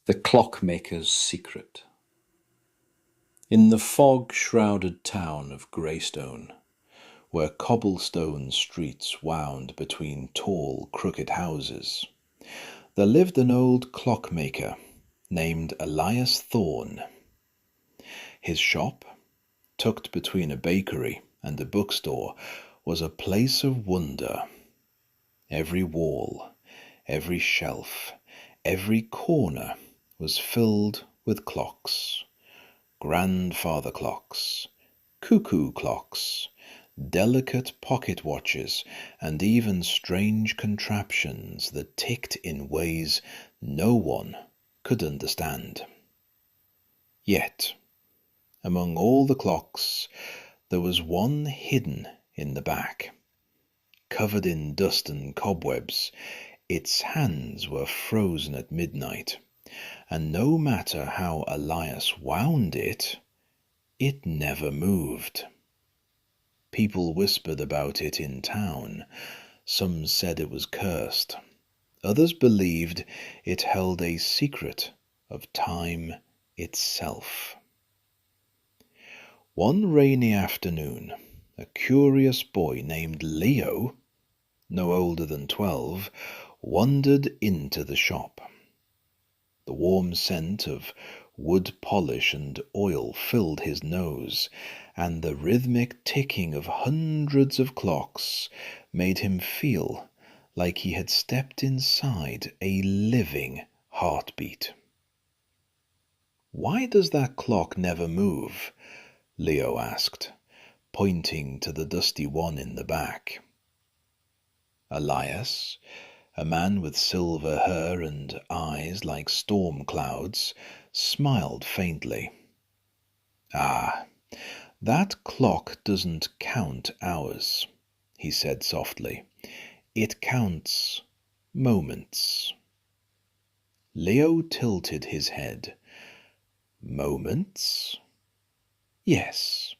The Clockmaker's Secret. In the fog-shrouded town of Greystone, where cobblestone streets wound between tall, crooked houses, there lived an old clockmaker named Elias Thorne. His shop, tucked between a bakery and a bookstore, was a place of wonder. Every wall, every shelf, every corner was filled with clocks. Grandfather clocks, cuckoo clocks, delicate pocket watches, and even strange contraptions that ticked in ways no one could understand. Yet, among all the clocks, there was one hidden in the back. Covered in dust and cobwebs, its hands were frozen at midnight, and no matter how Elias wound it, it never moved. People whispered about it in town. Some said it was cursed. Others believed it held a secret of time itself. One rainy afternoon, a curious boy named Leo, no older than 12, wandered into the shop. The warm scent of wood polish and oil filled his nose, and the rhythmic ticking of hundreds of clocks made him feel like he had stepped inside a living heartbeat. "Why does that clock never move?" Leo asked, pointing to the dusty one in the back. Elias, a man with silver hair and eyes like storm clouds, smiled faintly. "Ah, that clock doesn't count hours," he said softly. "It counts moments." Leo tilted his head. "Moments?" "Yes,"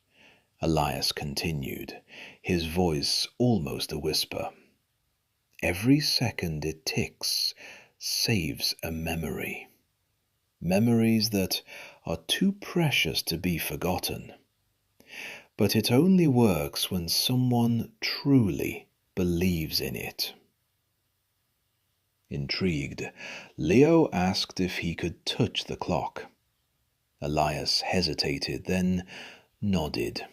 Elias continued, his voice almost a whisper. "Every second it ticks saves a memory. Memories that are too precious to be forgotten. But it only works when someone truly believes in it." Intrigued, Leo asked if he could touch the clock. Elias hesitated, then nodded.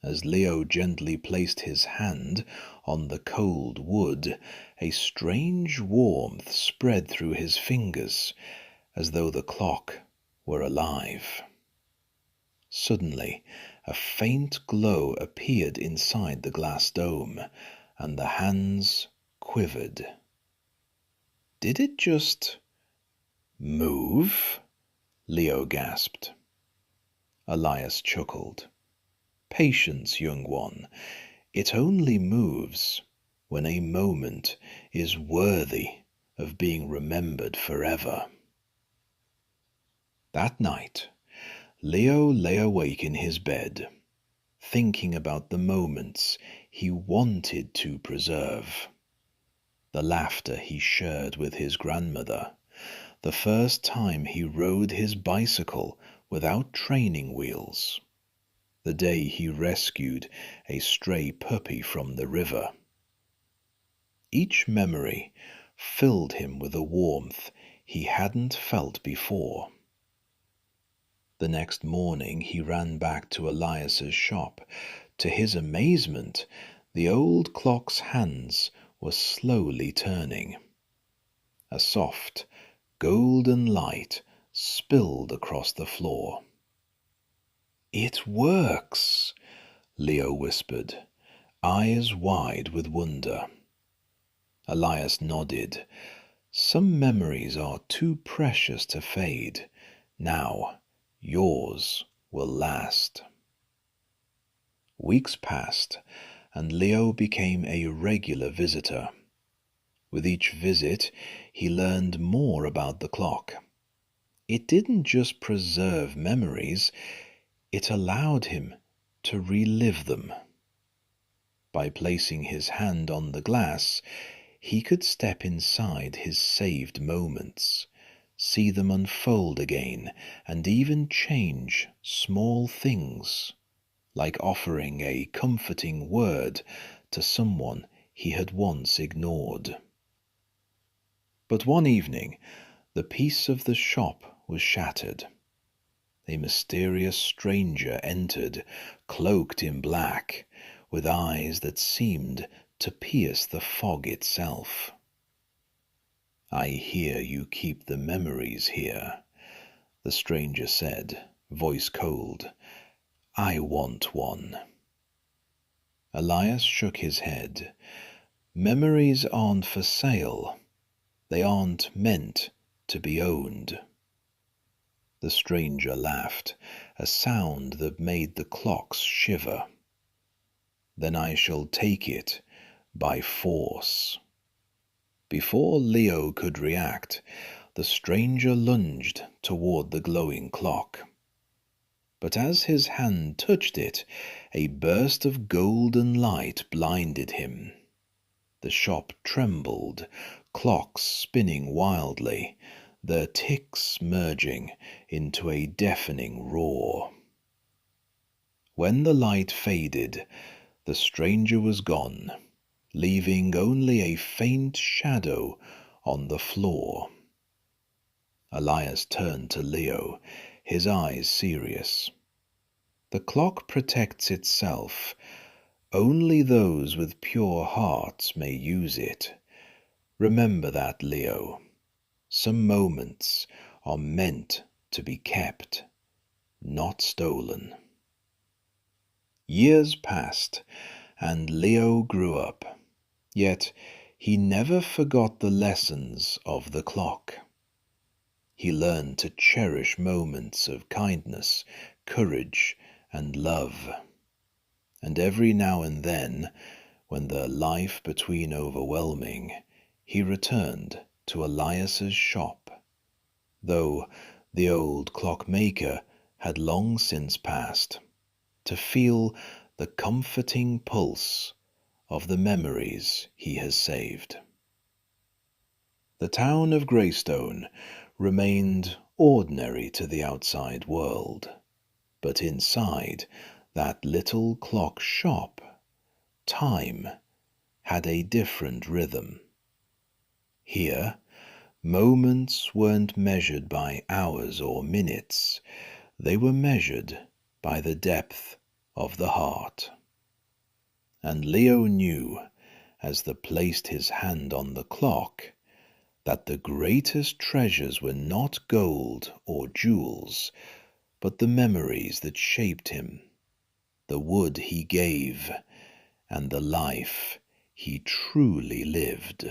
As Leo gently placed his hand on the cold wood, a strange warmth spread through his fingers, as though the clock were alive. Suddenly, a faint glow appeared inside the glass dome, and the hands quivered. "Did it just move?" Leo gasped. Elias chuckled. "Patience, young one. It only moves when a moment is worthy of being remembered forever." That night, Leo lay awake in his bed, thinking about the moments he wanted to preserve. The laughter he shared with his grandmother, the first time he rode his bicycle without training wheels, the day he rescued a stray puppy from the river. Each memory filled him with a warmth he hadn't felt before. The next morning he ran back to Elias's shop. To his amazement, the old clock's hands were slowly turning. A soft, golden light spilled across the floor. "It works," Leo whispered, eyes wide with wonder. Elias nodded. "Some memories are too precious to fade. Now, yours will last." Weeks passed, and Leo became a regular visitor. With each visit, he learned more about the clock. It didn't just preserve memories, it allowed him to relive them. By placing his hand on the glass, he could step inside his saved moments, see them unfold again, and even change small things, like offering a comforting word to someone he had once ignored. But one evening, the peace of the shop was shattered. A mysterious stranger entered, cloaked in black, with eyes that seemed to pierce the fog itself. "I hear you keep the memories here," the stranger said, voice cold. "I want one." Elias shook his head. "Memories aren't for sale. They aren't meant to be owned." The stranger laughed, a sound that made the clocks shiver. "Then I shall take it by force." Before Leo could react, the stranger lunged toward the glowing clock. But as his hand touched it, a burst of golden light blinded him. The shop trembled, clocks spinning wildly, their ticks merging into a deafening roar. When the light faded, the stranger was gone, leaving only a faint shadow on the floor. Elias turned to Leo, his eyes serious. "The clock protects itself. Only those with pure hearts may use it. Remember that, Leo. Some moments are meant to be kept, not stolen." Years passed, and Leo grew up, yet he never forgot the lessons of the clock. He learned to cherish moments of kindness, courage, and love. And every now and then, when the life between overwhelming, he returned to Elias's shop, though the old clockmaker had long since passed, to feel the comforting pulse of the memories he has saved. The town of Greystone remained ordinary to the outside world, but inside that little clock shop, time had a different rhythm. Here, moments weren't measured by hours or minutes, they were measured by the depth of the heart. And Leo knew, as he placed his hand on the clock, that the greatest treasures were not gold or jewels, but the memories that shaped him, the wood he gave, and the life he truly lived.